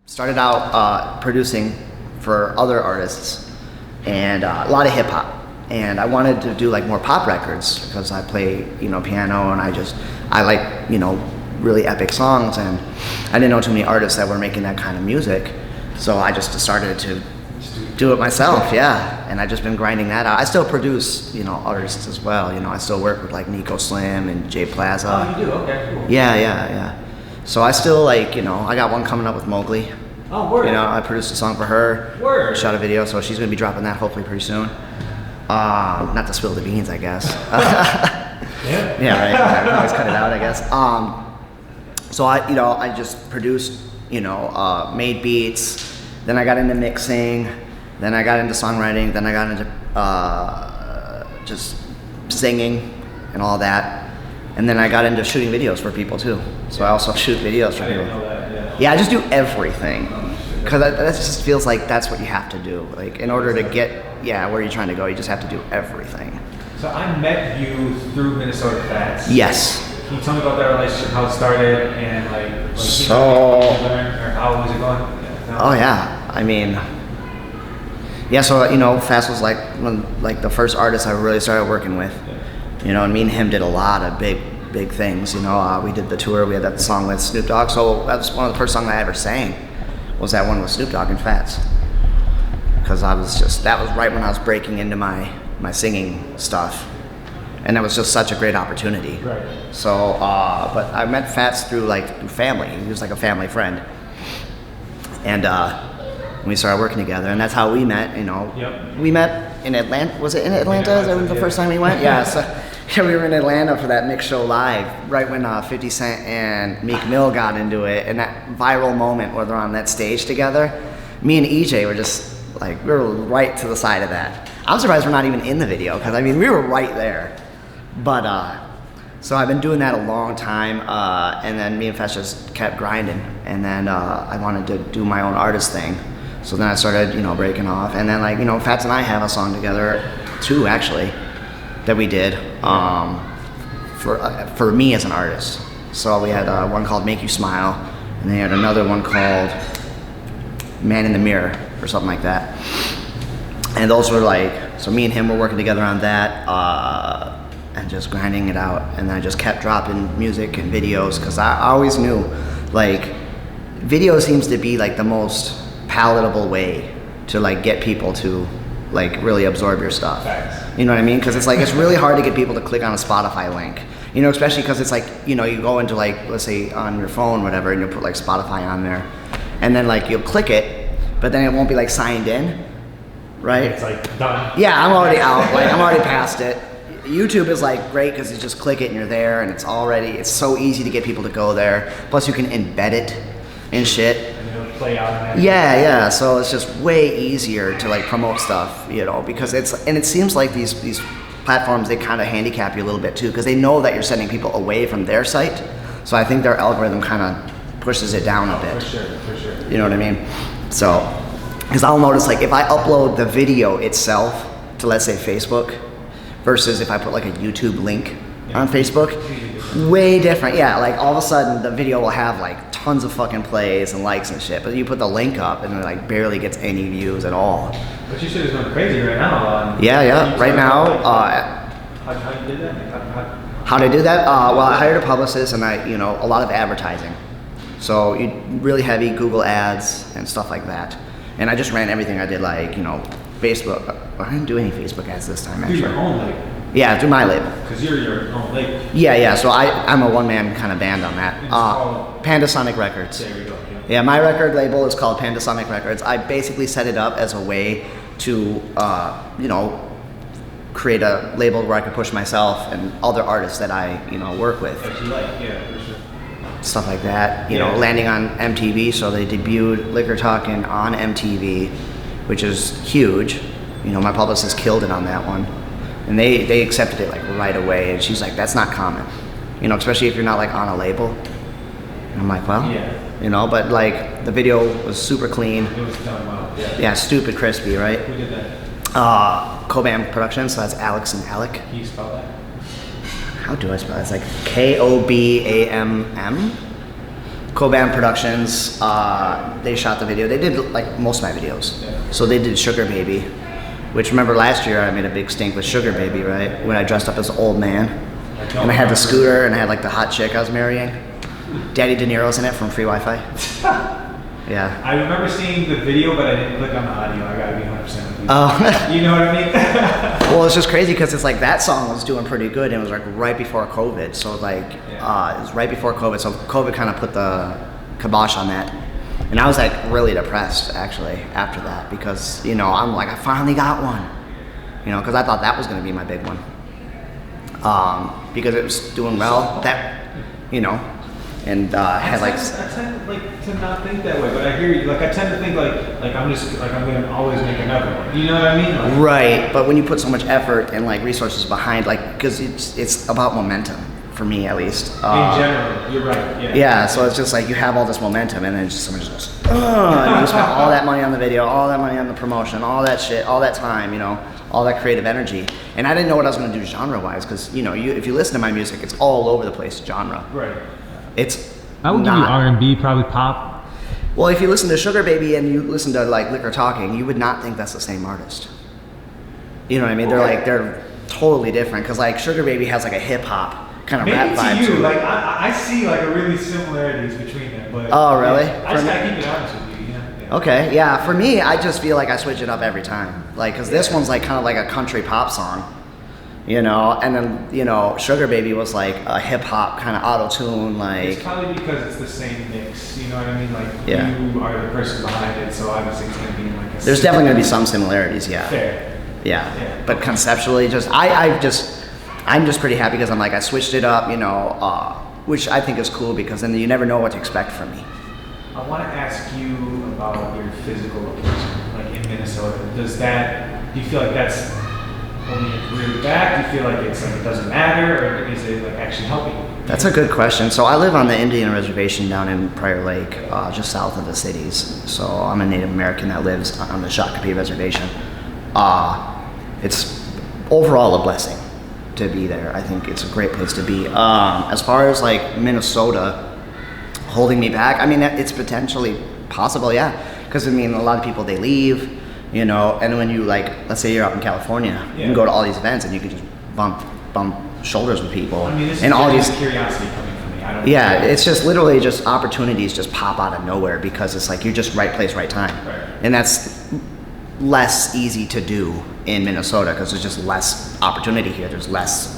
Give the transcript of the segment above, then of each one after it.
started out producing for other artists and a lot of hip hop. And I wanted to do like more pop records because I play, piano, and I like, really epic songs, and I didn't know too many artists that were making that kind of music. So I just started to do it myself, yeah. And I've just been grinding that out. I still produce, artists as well. I still work with like Nico Slim and Jay Plaza. Oh, you do? Okay, cool. Yeah. So I still I got one coming up with Mowgli. Oh, word. I produced a song for her. Word. Shot a video, so she's gonna be dropping that hopefully pretty soon. Not to spill the beans, I guess. Yeah, right. I can always cut it out, I guess. So I just produced, made beats. Then I got into mixing. Then I got into songwriting. Then I got into just singing and all that. And then I got into shooting videos for people too. So I also shoot videos for people. Yeah, I just do everything. Because that just feels like that's what you have to do. Like, in order to get, where you're trying to go, you just have to do everything. So I met you through Minnesota Fats. Yes. Can you tell me about that relationship, how it started, and like so, what you learned, or how was it going? Oh yeah, I mean, so Fats was like the first artist I really started working with. And me and him did a lot of big things. We did the tour. We had that song with Snoop Dogg. So that's one of the first songs I ever sang. Was that one with Snoop Dogg and Fats? Because that was right when I was breaking into my singing stuff, and that was just such a great opportunity. Right. So, but I met Fats through family. He was like a family friend, and we started working together, and that's how we met. Yep. We met in Atlanta. Was it in Atlanta? Is that the first time we went? Yeah. So we were in Atlanta for that Mix Show Live, right when 50 Cent and Meek Mill got into it, and that viral moment where they're on that stage together. Me and EJ were just we were right to the side of that. I'm surprised we're not even in the video, because we were right there. But so I've been doing that a long time, and then me and Fats just kept grinding, and then I wanted to do my own artist thing. So then I started, breaking off, and then Fats and I have a song together, too, actually, that we did for me as an artist. So we had one called Make You Smile, and then we had another one called Man in the Mirror, or something like that. And those were so me and him were working together on that, and just grinding it out. And then I just kept dropping music and videos, because I always knew, video seems to be the most palatable way to get people to really absorb your stuff. Facts. You know what I mean? Because it's really hard to get people to click on a Spotify link. Especially because it's you go into let's say on your phone, whatever, and you'll put Spotify on there, and then you'll click it, but then it won't be signed in, right? It's done. Yeah, I'm already out. I'm already past it. YouTube is great because you just click it and you're there, and it's so easy to get people to go there. Plus you can embed it and shit. And it'll play out. Yeah. So it's just way easier to promote stuff, because it seems like these platforms, they kind of handicap you a little bit too, because they know that you're sending people away from their site. So I think their algorithm kind of pushes it down a bit. For sure. You know what I mean? So, because I'll notice if I upload the video itself to, let's say, Facebook, versus if I put a YouTube link on Facebook, way different. Yeah, all of a sudden the video will have tons of fucking plays and likes and shit, but you put the link up and it barely gets any views at all. But you shit is going crazy right now. Yeah. Right now, how you did that? How did I do that? Well, I hired a publicist, and a lot of advertising. So really heavy Google ads and stuff like that. And I just ran everything. I did Facebook. I didn't do any Facebook ads this time, actually. Do your own label. Yeah, through my label. Because you're your own label. Yeah. So I'm a one-man kind of band on that. It's called Pandasonic Records. There we go. Yeah, my record label is called Pandasonic Records. I basically set it up as a way to, create a label where I could push myself and other artists that I, work with. That you for sure. Stuff like that, landing on MTV. So they debuted Liquor Talkin' on MTV, which is huge. My publicist killed it on that one, and they accepted it right away. And she's like, that's not common, especially if you're not on a label. And I'm like, well, but the video was super clean. It was done well. Yeah, stupid crispy, right? Who did that? Cobam Productions, so that's Alex and Alec. Can you spell that? How do I spell it? It's Kobamm. Coban Productions. They shot the video. They did like most of my videos. So they did Sugar Baby, which remember last year I made a big stink with Sugar Baby, right? When I dressed up as an old man, and I had the scooter, and I had like the hot chick I was marrying. Daddy De Niro's in it from Free Wi-Fi. Yeah. I remember seeing the video, but I didn't click on the audio. I gotta be 100% with you. Oh. You know what I mean? Well, it's just crazy because it's like that song was doing pretty good, and it was like right before COVID. So like, it was right before COVID. So COVID kind of put the kibosh on that, and I was like really depressed actually after that because I'm like I finally got one, because I thought that was gonna be my big one, because it was doing well. And had like. I tend to not think that way, but I hear you. Like I tend to think like I'm gonna always make another one. You know what I mean? Like, right, but when you put so much effort and like resources behind, like because it's about momentum for me at least. In general, you're right. Yeah. Yeah, so it's just like you have all this momentum, and then someone just goes, and you spend all that money on the video, all that money on the promotion, all that shit, all that time, all that creative energy. And I didn't know what I was going to do genre-wise, because if you listen to my music, it's all over the place genre. Right. I would give you R&B, probably pop. Well, if you listen to Sugar Baby and you listen to like Liquor Talking, you would not think that's the same artist. You know what I mean? They're totally different, because like Sugar Baby has like a hip hop kind of rap vibe to you. it. Like I see like a really similarities between them, but oh really? I just gotta keep it honest with you. Yeah. Okay, yeah. For me, I just feel like I switch it up every time. Like, cause this one's like kind of like a country pop song. And then, Sugar Baby was like a hip hop kind of auto-tune, like. It's probably because it's the same mix, you know what I mean? Like, yeah. You are the person behind it, so obviously it's gonna be like a. There's definitely gonna be some similarities, yeah. Fair. Yeah. But conceptually, I'm just pretty happy because I'm like, I switched it up, which I think is cool because then you never know what to expect from me. I want to ask you about your physical location, like in Minnesota. Do you feel like that's holding your career back? Do you feel like it's like it doesn't matter, or is it like actually helping you? That's a good question. So I live on the Indian reservation down in Prior Lake, just south of the cities. So I'm a Native American that lives on the Shakopee reservation. It's overall a blessing to be there. I think it's a great place to be. As far as like Minnesota holding me back, I mean, it's potentially possible, yeah. Because I mean, a lot of people, they leave. And when you let's say you're out in California, you can go to all these events and you can just bump shoulders with people. I mean, this and is all these curiosity coming from me. I don't yeah, it's just literally just opportunities just pop out of nowhere because it's like you're just right place, right time. Right. And that's less easy to do in Minnesota because there's just less opportunity here. There's less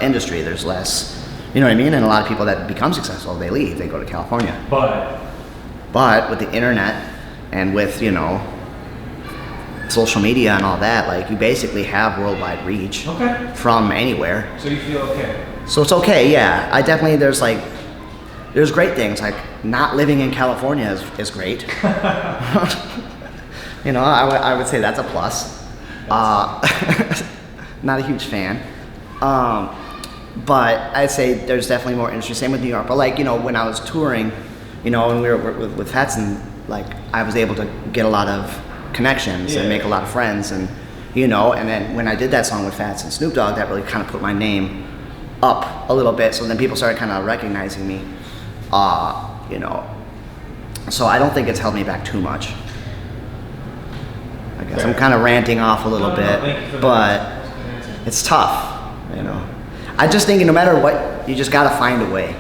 industry. There's less, you know what I mean? And a lot of people that become successful, they leave. They go to California. But with the internet and with, social media and all that, like you basically have worldwide reach from anywhere. So you feel okay? So it's okay, yeah. I definitely, there's great things, like not living in California is great. I would say that's a plus. Not a huge fan. But I'd say there's definitely more industry, same with New York. But when I was touring, when we were with Fatson, I was able to get a lot of connections and make a lot of friends, and and then when I did that song with Fats and Snoop Dogg, that really kind of put my name up a little bit, so then people started kind of recognizing me, so I don't think it's held me back too much. I guess I'm kind of ranting off a little bit, but it's tough, I just think no matter what, you just gotta find a way. I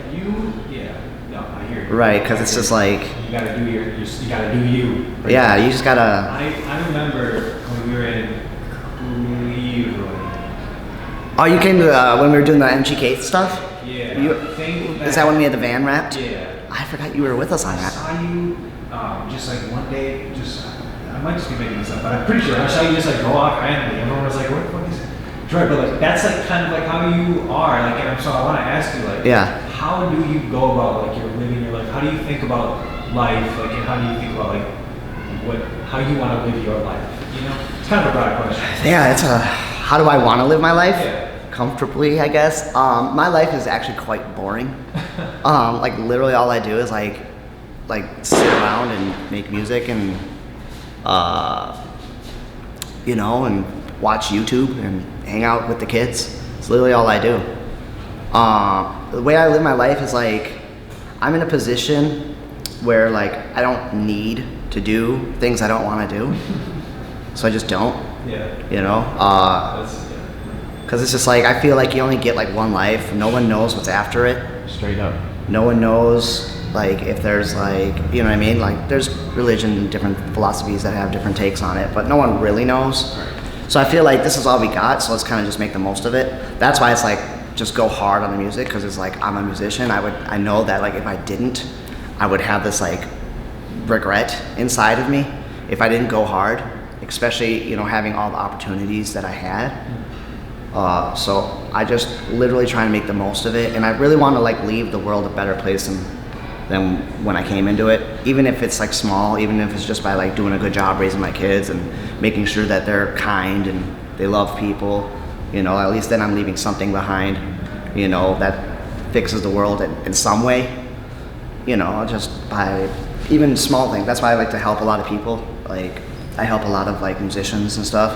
hear you. Right, because it's just like you gotta do you gotta do you. Right? Yeah, you just gotta. I remember when we were in Cleveland. Oh, you came to when we were doing the MGK stuff? Yeah. Is that when we had the van wrapped? Yeah. I forgot you were with us on that. I saw you just like one day, I might just be making this up, but I'm pretty sure I saw you just like go off randomly. Everyone was like, what the fuck is Troy? But that's kind of how you are. And so I want to ask you how do you go about your living your life? How do you think about life? And how do you think about how you want to live your life? It's kind of a broad question. Yeah, how do I want to live my life? Yeah. Comfortably, I guess. My life is actually quite boring. Literally all I do is sit around and make music and and watch YouTube and hang out with the kids. It's literally all I do. The way I live my life is I'm in a position where like I don't need to do things I don't want to do, so I just don't. Yeah. You know, because it's just like I feel like you only get like one life. No one knows what's after it. Straight up. No one knows like if there's like, you know what I mean? Like there's religion and different philosophies that have different takes on it, but no one really knows. So I feel like this is all we got, so let's kind of just make the most of it. That's why it's like just go hard on the music, because it's like I'm a musician. I know that like if I didn't, I would have this like regret inside of me if I didn't go hard, especially, you know, having all the opportunities that I had. So I just literally try to make the most of it, and I really want to like leave the world a better place than when I came into it, even if it's like small, even if it's just by like doing a good job raising my kids and making sure that they're kind and they love people, you know, at least then I'm leaving something behind, you know, that fixes the world in some way, you know, just by even small things. That's why I like to help a lot of people. Like I help a lot of like musicians and stuff,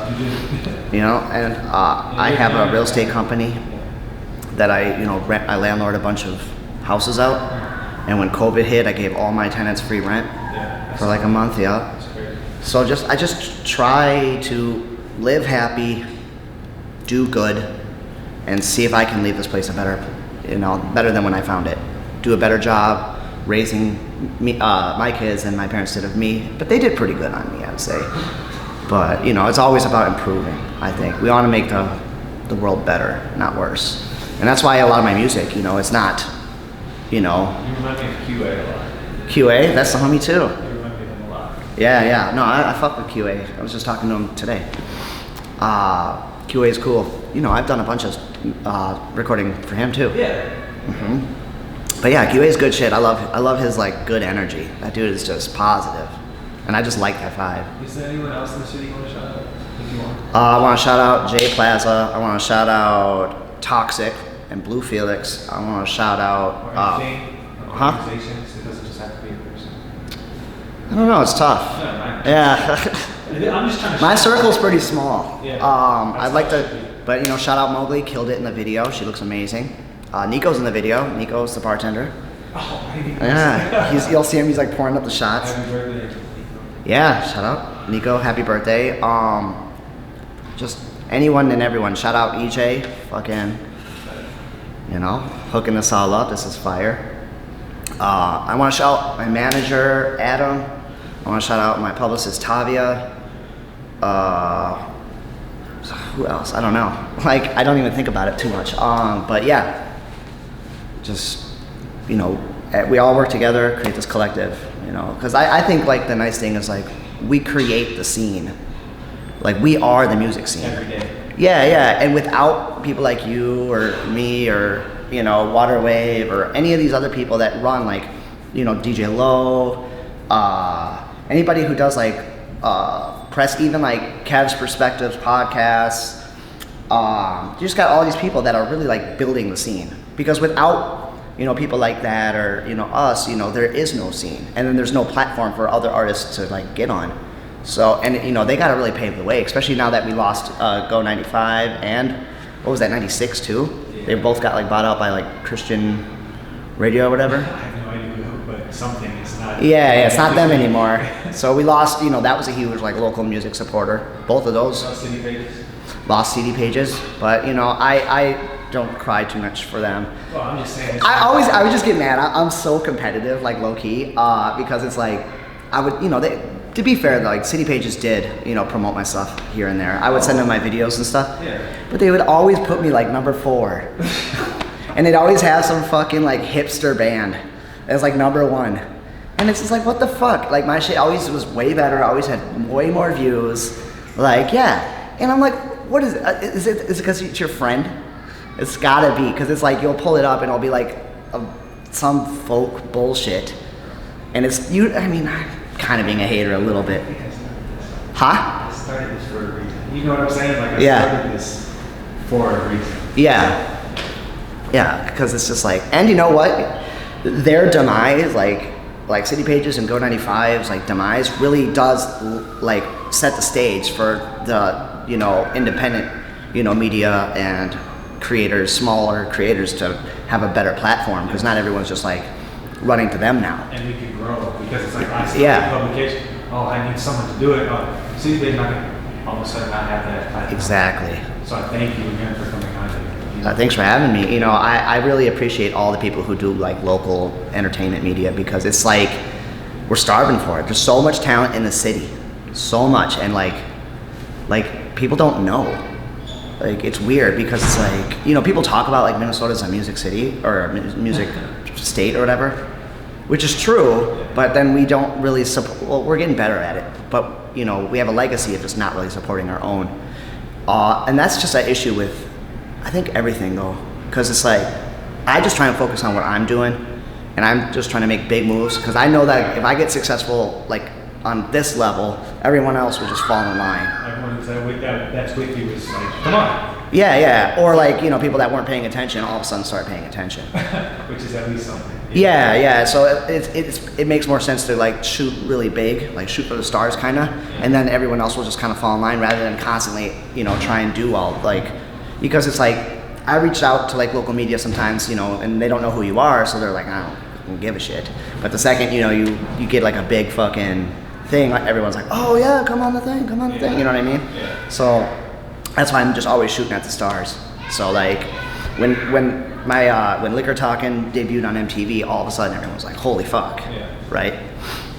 you know, and I have a real estate company that I landlord a bunch of houses out. And when COVID hit, I gave all my tenants free rent for like a month, yeah. So I just try to live happy, do good, and see if I can leave this place better than when I found it. Do a better job raising me, my kids than my parents did of me, but they did pretty good on me, I'd say. But you know, it's always about improving. I think we want to make the world better, not worse. And that's why a lot of my music, you know, it's not. You know. You remind me of QA a lot. QA, that's the homie too. You remind me of him a lot. Yeah. No, I fuck with QA. I was just talking to him today. QA is cool. You know, I've done a bunch of recording for him too. Yeah. But yeah, QA is good shit. I love his like good energy. That dude is just positive, and I just like that vibe. Is there anyone else in the city you want to shout out? If you want. I want to shout out Jay Plaza. I want to shout out Toxic and Blue Felix. I want to shout out. Organizations. It doesn't just have to be a person. I don't know. It's tough. Yeah. I'm just trying to. My circle's pretty small. Yeah. I'd like to, but you know, shout out Mowgli. Killed it in the video. She looks amazing. Nico's in the video. Nico's the bartender. Oh, I didn't Yeah. You'll see him. He's like pouring up the shots. Happy birthday, Nico. Yeah. Shout out Nico. Happy birthday. Just anyone and everyone. Shout out EJ. Fucking. You know, hooking us all up. This is fire. I want to shout out my manager, Adam. I want to shout out my publicist, Tavia. Who else? I don't know. Like, I don't even think about it too much. But yeah, just, you know, we all work together, create this collective, you know, because I think like the nice thing is like we create the scene. Like we are the music scene. Every day. Yeah, and without people like you or me or, you know, Waterwave or any of these other people that run like, you know, DJ Low, anybody who does like press, even like Kev's Perspectives podcasts, you just got all these people that are really like building the scene. Because without, you know, people like that or, you know, us, you know, there is no scene. And then there's no platform for other artists to like get on. So, and you know, they got to really pave the way, especially now that we lost Go 95 and what was that, 96 too? Yeah. They both got like bought out by like Christian radio or whatever. I have no idea who, but something is not. Yeah, it's not them anymore. So we lost, you know, that was a huge like local music supporter. Both of those. Lost CD pages. Lost CD pages, but you know, I don't cry too much for them. Well, I'm just saying. I would just get mad. I'm so competitive, like low key, because it's like, I would, you know, to be fair, like CD Pages did, you know, promote my stuff here and there. I would send them my videos and stuff, Yeah. but they would always put me like number 4, and they'd always have some fucking like hipster band as like number 1, and it's just like, what the fuck? Like my shit always was way better. I always had way more views. Like yeah, and I'm like, what is it? Is it because it's your friend? It's gotta be, because it's like you'll pull it up and it'll be like some folk bullshit, and it's you. I mean, I'm kind of being a hater a little bit. Huh? I started this for a reason. You know what I'm saying? Like I started this for a reason. Yeah, because it's just like, and you know what? Their demise, like City Pages and Go 95's like demise, really does like set the stage for the, you know, independent, you know, media and creators, smaller creators to have a better platform, because not everyone's just like running to them now. And we can grow because it's like I see Yeah. publication. Oh, I need someone to do it. Oh, see, they're not gonna all of a sudden not have that platform. Exactly. So I thank you again for coming on here. You know? Thanks for having me. You know, I really appreciate all the people who do like local entertainment media because it's like we're starving for it. There's so much talent in the city, so much, and like people don't know. Like it's weird because it's like, you know, people talk about like Minnesota's a music city or a music state or whatever, which is true, but then we don't really support. Well, we're getting better at it, but you know, we have a legacy of just not really supporting our own, and that's just an issue with, I think, everything though, because it's like I just try and focus on what I'm doing, and I'm just trying to make big moves because I know that if I get successful like on this level, everyone else will just fall in line. Everyone that's with you is like, come on. Yeah, or like, you know, people that weren't paying attention all of a sudden start paying attention. Which is at least something. Yeah. So it makes more sense to like shoot really big, like shoot for the stars, kind of, and then everyone else will just kind of fall in line rather than constantly, you know, try and do all like, because it's like I reach out to like local media sometimes, you know, and they don't know who you are, so they're like, I don't give a shit. But the second, you know, you get like a big fucking thing, like everyone's like, oh yeah, come on the thing, you know what I mean? Yeah. So that's why I'm just always shooting at the stars. So like when Liquor Talking debuted on MTV, all of a sudden everyone was like, holy fuck, right?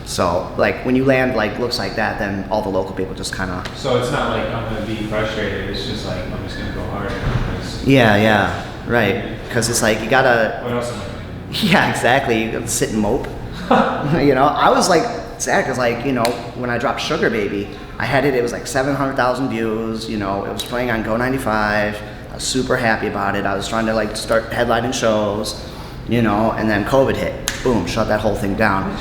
So like when you land like looks like that, then all the local people just kind of. So it's not like I'm gonna be frustrated. It's just like I'm just gonna go harder. Yeah, right. Because it's like you gotta. What else am I gonna do? Yeah, exactly. You gotta sit and mope. You know, I was like sad because like, you know, when I dropped Sugar Baby, I had it was like 700,000 views. You know, it was playing on Go 95. I was super happy about it. I was trying to like start headlining shows, you know, and then COVID hit. Boom, shut that whole thing down.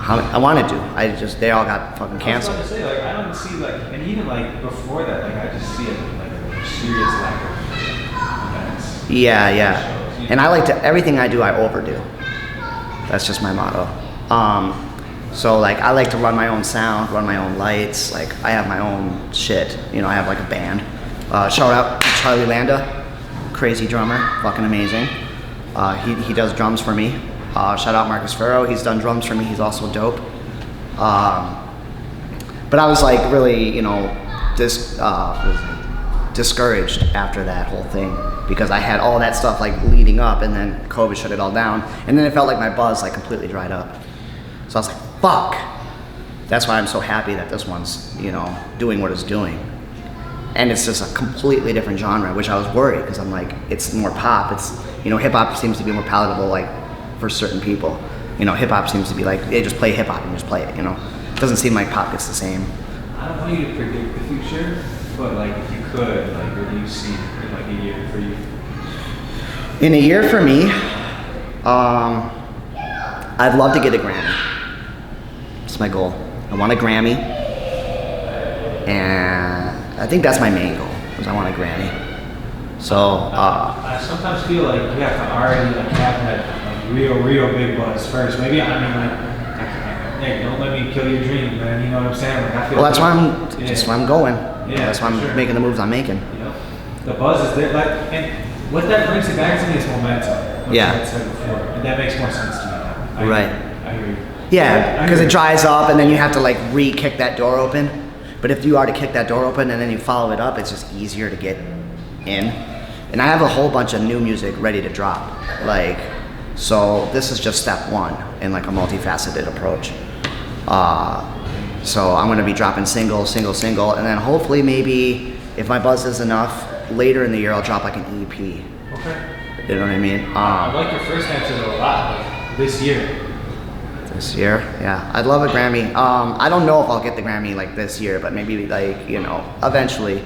I wanted to. They all got fucking canceled. I was about to say, like, I don't see, like, and even, like, before that, like, I just see it, like, a serious lack of events. Yeah. And I like to, everything I do, I overdo. That's just my motto. So, like, I like to run my own sound, run my own lights. Like, I have my own shit. You know, I have, like, a band. Shout out to Charlie Landa, crazy drummer, fucking amazing. He does drums for me. Shout out Marcus Farrow, he's done drums for me, he's also dope. But I was like really, you know, discouraged after that whole thing because I had all that stuff like leading up and then COVID shut it all down. And then it felt like my buzz like completely dried up. So I was like, fuck. That's why I'm so happy that this one's, you know, doing what it's doing. And it's just a completely different genre, which I was worried because I'm like, it's more pop. It's, you know, hip hop seems to be more palatable, like, for certain people. You know, hip hop seems to be like, they just play hip hop and just play it, you know. It doesn't seem like pop gets the same. I don't want you to predict the future, but like if you could, like what do you see in like a year for you? In a year for me, I'd love to get a Grammy. It's my goal. I want a Grammy. And I think that's my main goal, is I want a Grammy. So, I sometimes feel like you have to already like have that real big buzz first. Maybe hey, don't let me kill your dream, man. You know what I'm saying? Like I feel. Well, that's why I'm going. Yeah, that's why I'm making the moves I'm making. Yep. The buzz is there, like, and what that brings it back to me is momentum. Like I said before, and that makes more sense to me now. I hear you. Yeah, because it dries up, and then you have to like re-kick that door open. But if you are to kick that door open and then you follow it up, it's just easier to get in. And I have a whole bunch of new music ready to drop. Like. So this is just step one in like a multifaceted approach. So I'm gonna be dropping single, and then hopefully maybe if my buzz is enough, later in the year I'll drop like an EP. Okay. You know what I mean? I like your first answer a lot, like this year. This year, yeah. I'd love a Grammy. I don't know if I'll get the Grammy like this year, but maybe like, you know, eventually.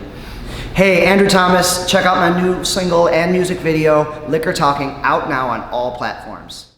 Hey, Andrew Thomas, check out my new single and music video, Liquor Talking, out now on all platforms.